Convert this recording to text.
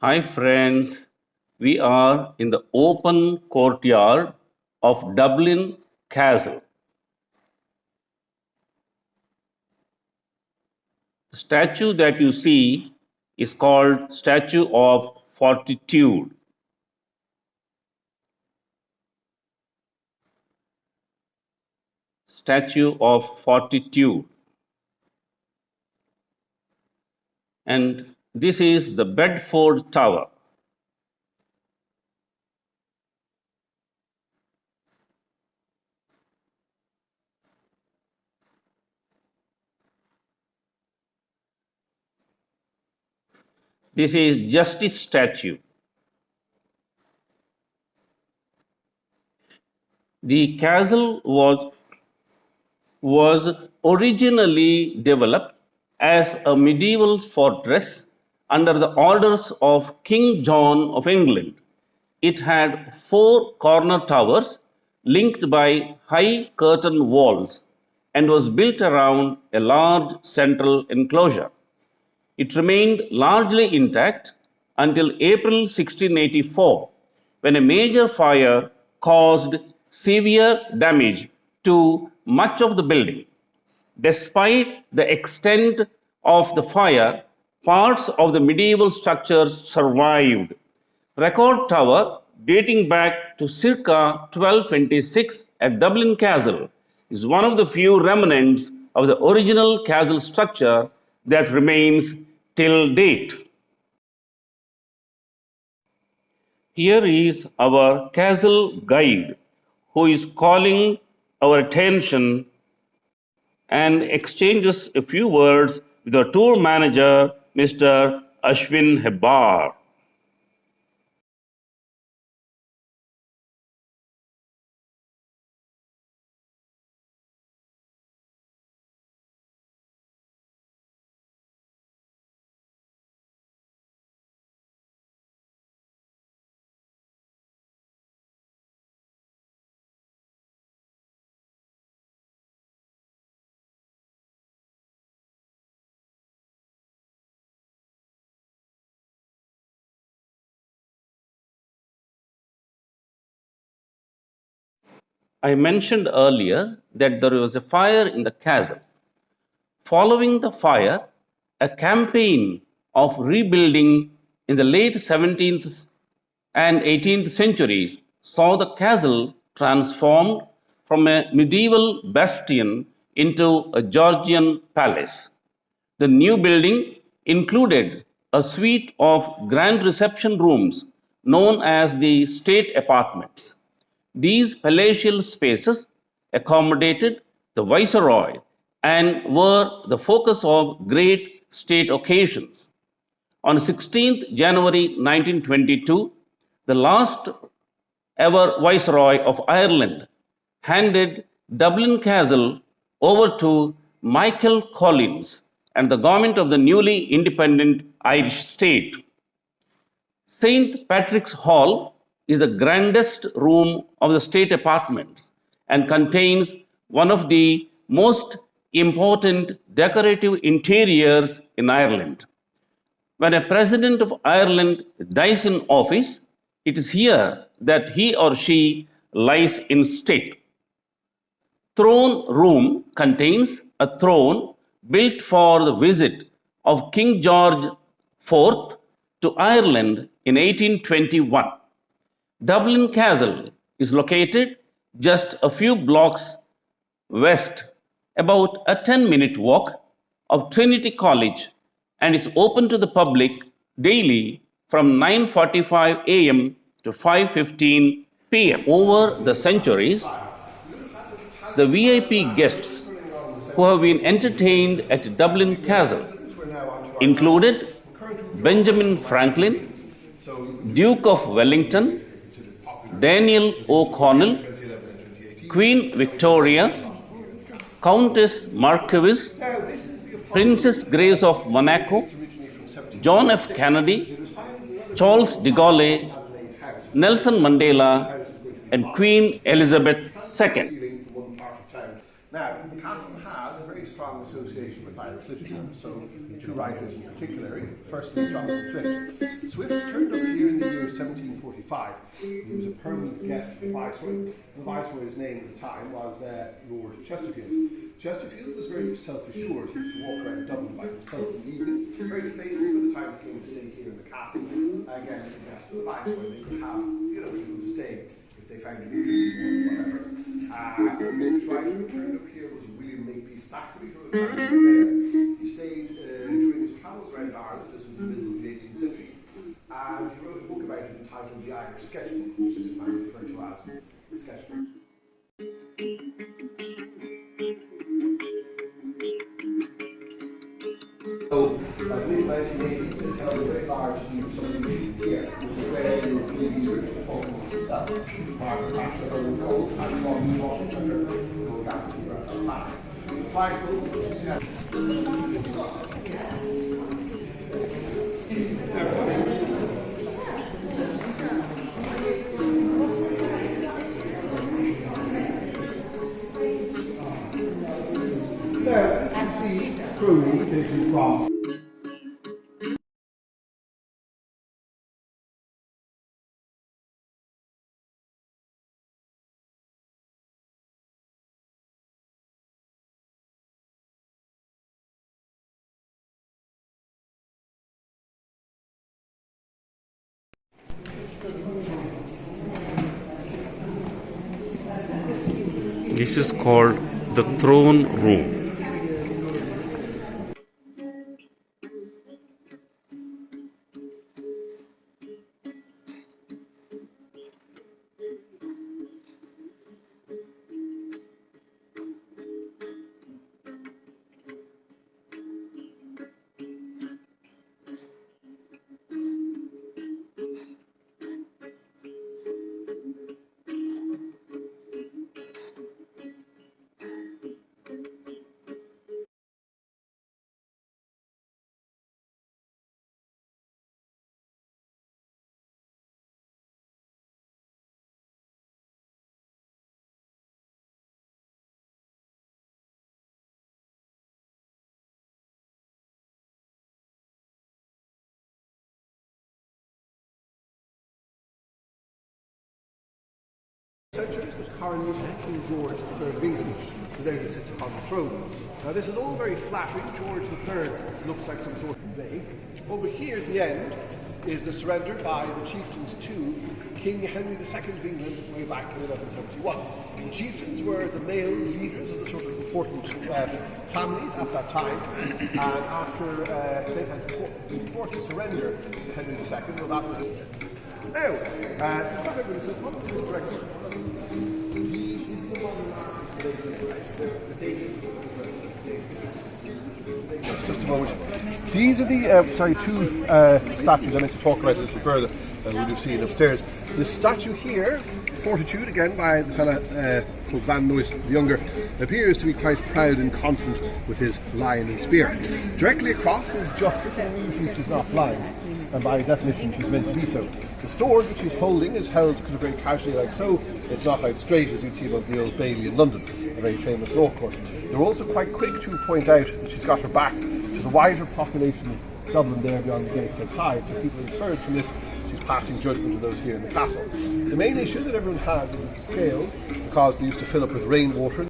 Hi friends, we are in the open courtyard of Dublin Castle. The statue that you see is called Statue of Fortitude. Statue of Fortitude. And this is the Bedford Tower. This is Justice Statue. The castle was originally developed as a medieval fortress under the orders of King John of England. It had four corner towers linked by high curtain walls and was built around a large central enclosure. It remained largely intact until April 1684, when a major fire caused severe damage to much of the building. Despite the extent of the fire, parts of the medieval structure survived. Record Tower, dating back to circa 1226 at Dublin Castle, is one of the few remnants of the original castle structure that remains till date. Here is our castle guide who is calling our attention and exchanges a few words with our tour manager, Mr. Ashwin Hebbar. I mentioned earlier that there was a fire in the castle. Following the fire, a campaign of rebuilding in the late 17th and 18th centuries saw the castle transformed from a medieval bastion into a Georgian palace. The new building included a suite of grand reception rooms known as the state apartments. These palatial spaces accommodated the viceroy and were the focus of great state occasions. On 16th January 1922, the last ever Viceroy of Ireland handed Dublin Castle over to Michael Collins and the government of the newly independent Irish state. St. Patrick's Hall is the grandest room of the state apartments and contains one of the most important decorative interiors in Ireland. When a president of Ireland dies in office, it is here that he or she lies in state. Throne room contains a throne built for the visit of King George IV to Ireland in 1821. Dublin Castle is located just a few blocks west, about a 10-minute walk of Trinity College, and is open to the public daily from 9:45 a.m. to 5:15 p.m. Over the centuries, the VIP guests who have been entertained at Dublin Castle included Benjamin Franklin, Duke of Wellington, Daniel O'Connell, Queen Victoria, Countess Markievicz, Princess Grace of Monaco, John F. Kennedy, Charles de Gaulle, Nelson Mandela, and Queen Elizabeth II. Now, the castle has a very strong association with Irish literature, so two writers in particular, firstly Jonathan Swift. Swift turned up here in the year 1745. He was a permanent guest of the Viceroy. The Viceroy's name at the time was Lord Chesterfield. Chesterfield was very self-assured. He used to walk around Dublin by himself in the evenings. Very famous by the time he came to stay here in the castle. Again, as a guest of the Viceroy, they could have, people to stay if they found it interesting or whatever. The next writer who turned up here was William Makepeace Thackeray, who was there. He stayed during his travels around Ireland. This was the middle of the 18th century. And he wrote a book about it entitled The Irish Sketchbook, which is sometimes referred to as the Sketchbook. So, by the mid-1980s, they held a very large subdivision here. This is where the research was talking about itself. Part of the Bachelor of Gold, and from Washington, no gap to the planet. The flagpole, from. This is called the throne room. Centuries, the coronation of King George III of England, today he sits upon the throne. Now this is all very flattering. George III looks like some sort of lake. Over here at the end is the surrender by the chieftains to King Henry II of England way back in 1171. The chieftains were the male leaders of the sort of important families at that time, and after they had been forced to surrender to Henry II, well that was it. Now, if you look at this direction, this is the just a moment. These are the two statues I meant to talk about a little further that we would have seen upstairs. The statue here, Fortitude, again by the fella called Van Noyes the Younger, appears to be quite proud and confident with his lion and spear. Directly across is Justice, and usually she's not blind, and by definition she's meant to be so. The sword which she's holding is held kind of very casually like so. It's not out straight as you'd see above the Old Bailey in London, a very famous law court. They're also quite quick to point out that she's got her back to the wider population of Dublin there beyond the gates outside, so people inferred from this she's passing judgment to those here in the castle. The main issue that everyone had was the scales, because they used to fill up with rainwater.